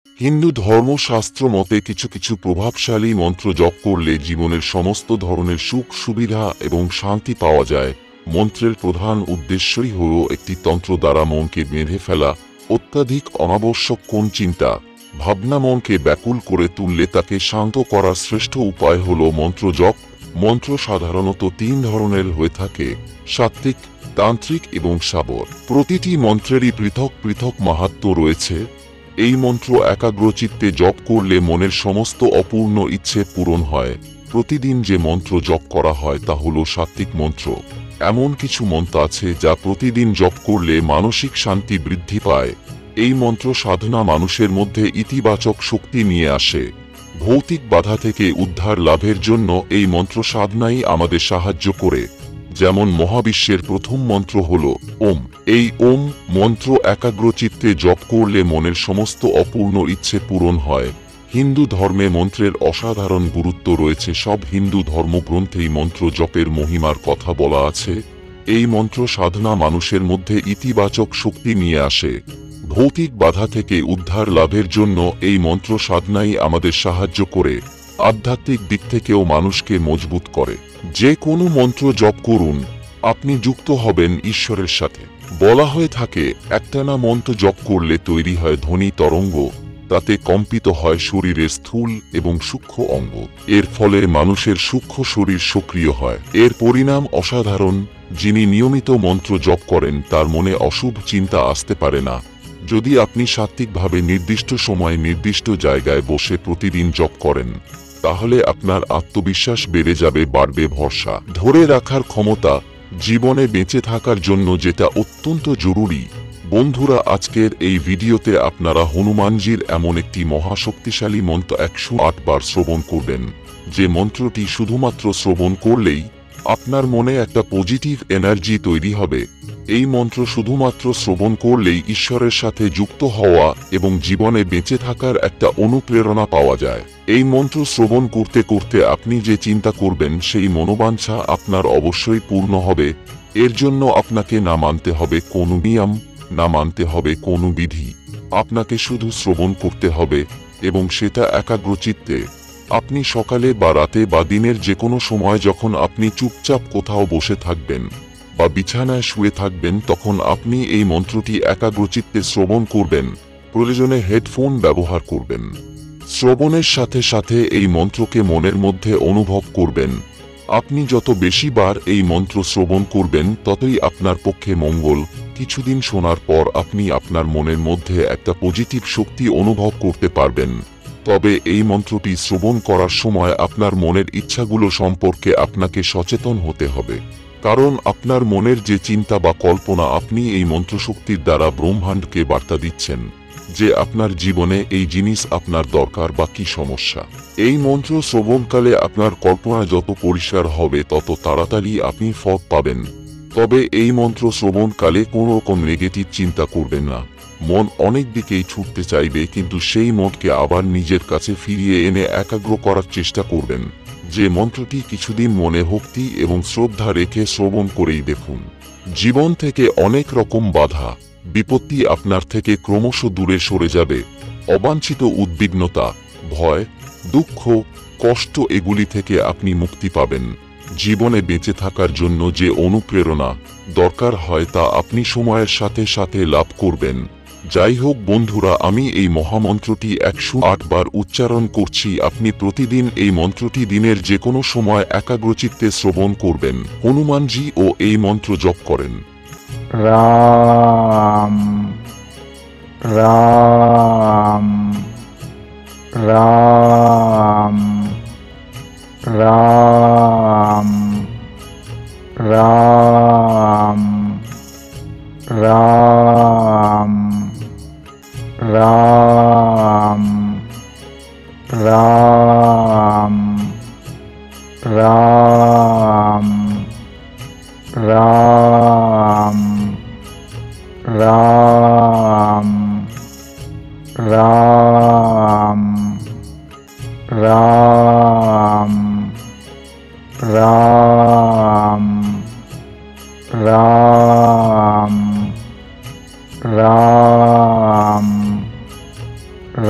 হিন্দু ধর্মশাস্ত্র মতে কিছু কিছু প্রভাবশালী মন্ত্র জপ করলে জীবনের সমস্ত ধরনের সুখ সুবিধা এবং শান্তি পাওয়া যায়। মন্ত্রের প্রধান উদ্দেশ্যই হল একটি তন্ত্র দ্বারা মনকে বেঁধে ফেলা। অত্যাধিক অনাবশ্যক কোন চিন্তা ভাবনা মনকে ব্যাকুল করে তুললে তাকে শান্ত করার শ্রেষ্ঠ উপায় হল মন্ত্র জপ। মন্ত্র সাধারণত তিন ধরনের হয়ে থাকে: সাত্ত্বিক, তান্ত্রিক এবং শাবর। প্রতিটি মন্ত্রেরই পৃথক পৃথক মাহাত্ম্য রয়েছে। এই মন্ত্র একাগ্রচিত্তে জপ করলে মনের সমস্ত অপূর্ণ ইচ্ছে পূরণ হয়। প্রতিদিন যে মন্ত্র জপ করা হয় তা হল সাত্ত্বিক মন্ত্র। এমন কিছু মন্ত্র আছে যা প্রতিদিন জপ করলে মানসিক শান্তি বৃদ্ধি পায়। এই মন্ত্র সাধনা মানুষের মধ্যে ইতিবাচক শক্তি নিয়ে আসে। ভৌতিক বাধা থেকে উদ্ধার লাভের জন্য এই মন্ত্র সাধনাই আমাদের সাহায্য করে। যেমন মহাবিশ্বের প্রথম মন্ত্র হল ওম। এই ওম মন্ত্র একাগ্রচিত্তে জপ করলে মনের সমস্ত অপূর্ণ ইচ্ছে পূরণ হয়। হিন্দু ধর্মে মন্ত্রের অসাধারণ গুরুত্ব রয়েছে। সব হিন্দু ধর্মগ্রন্থেই মন্ত্র জপের মহিমার কথা বলা আছে। এই মন্ত্র সাধনা মানুষের মধ্যে ইতিবাচক শক্তি নিয়ে আসে। ভৌতিক বাধা থেকে উদ্ধার লাভের জন্য এই মন্ত্র সাধনাই আমাদের সাহায্য করে। আধ্যাত্মিক দিক থেকেও মানুষকে মজবুত করে। যে কোনো মন্ত্র জপ করুন, আপনি যুক্ত হবেন ঈশ্বরের সাথে। বলা হয়ে থাকে একটানা মন্ত্র জপ করলে তৈরি হয় ধ্বনি তরঙ্গ। তাতে কম্পিত হয় শরীরের স্থূল এবং সূক্ষ্ম অঙ্গ। এর ফলে মানুষের সূক্ষ্ম শরীর সক্রিয় হয়। এর পরিণাম অসাধারণ। যিনি নিয়মিত মন্ত্র জপ করেন তার মনে অশুভ চিন্তা আসতে পারে না। যদি আপনি সাত্ত্বিকভাবে নির্দিষ্ট সময়ে নির্দিষ্ট জায়গায় বসে প্রতিদিন জপ করেন, তাহলে আপনার আত্মবিশ্বাস বেড়ে যাবে, বাড়বে ভরসা ধরে রাখার ক্ষমতা। জীবনে বেঁচে থাকার জন্য যেটা অত্যন্ত জরুরি। বন্ধুরা, আজকের এই ভিডিওতে আপনারা হনুমানজির এমন একটি মহাশক্তিশালী মন্ত্র 108 বার শ্রবণ করবেন। যে মন্ত্রটি শুধুমাত্র শ্রবণ করলেই আপনার মনে একটা পজিটিভ এনার্জি তৈরি হবে। এই মন্ত্র শুধুমাত্র শ্রবণ করলেই ঈশ্বরের সাথে যুক্ত হওয়া এবং জীবনে বেঁচে থাকার একটা অনুপ্রেরণা পাওয়া যায়। এই মন্ত্র শ্রবণ করতে করতে আপনি যে চিন্তা করবেন সেই মনোবাঞ্ছা আপনার অবশ্যই পূর্ণ হবে। এর জন্য আপনাকে না মানতে হবে কোনো নিয়ম, না মানতে হবে কোনো বিধি। আপনাকে শুধু শ্রবণ করতে হবে এবং সেটা একাগ্রচিত্তে। আপনি সকালে বা রাতে বা দিনের যে কোনো সময় যখন আপনি চুপচাপ কোথাও বসে থাকবেন বা বিছানায় শুয়ে থাকবেন, তখন আপনি এই মন্ত্রটি একাগ্রচিত্তে শ্রবণ করবেন। প্রয়োজনে হেডফোন ব্যবহার করবেন। শ্রবণের সাথে সাথে এই মন্ত্রকে মনের মধ্যে অনুভব করবেন। আপনি যত বেশি বার এই মন্ত্র শ্রবণ করবেন ততই আপনার পক্ষে মঙ্গল। কিছুদিন শোনার পর আপনি আপনার মনের মধ্যে একটা পজিটিভ শক্তি অনুভব করতে পারবেন। তবে এই মন্ত্রটি শ্রবণ করার সময় আপনার মনের ইচ্ছাগুলো সম্পর্কে আপনাকে সচেতন হতে হবে। কারণ আপনার মনের যে চিন্তা বা কল্পনা, আপনি এই মন্ত্রশক্তির দ্বারা ব্রহ্মাণ্ডকে বার্তা দিচ্ছেন যে আপনার জীবনে এই জিনিস আপনার দরকার বা কি সমস্যা। এই মন্ত্র শ্রবণকালে আপনার কল্পনা যত পরিষ্কার হবে তত তাড়াতাড়ি আপনি ফল পাবেন। তবে এই মন্ত্র শ্রবণকালে কোনো রকম নেগেটিভ চিন্তা করবেন না। মন অনেক দিকেই ছুটতে চাইবে, কিন্তু সেই মনকে আবার নিজের কাছে ফিরিয়ে এনে একাগ্র করার চেষ্টা করবেন। যে মন্ত্রটি কিছুদিন মনে ভক্তি এবং শ্রদ্ধা রেখে শ্রবণ করেই দেখুন, জীবন থেকে অনেক রকম বাধা বিপত্তি আপনার থেকে ক্রমশ দূরে সরে যাবে। অবাঞ্ছিত উদ্বিগ্নতা, ভয়, দুঃখ, কষ্ট এগুলি থেকে আপনি মুক্তি পাবেন। জীবনে বেঁচে থাকার জন্য যে অনুপ্রেরণা দরকার হয় তা আপনি সময়ের সাথে সাথে লাভ করবেন। যাই হোক বন্ধুরা, আমি এই মহামন্ত্রটি 108 বার উচ্চারণ করছি। আপনি প্রতিদিন এই মন্ত্রটি দিনের যে কোনো সময় একাগ্রচিত্তে শ্রবণ করবেন। হনুমানজি ও এই মন্ত্র জপ করেন। রাম রাম রাম রাম রাম রাম রাম রাম রাম রাম রাম রাম রাম রাম রাম রাম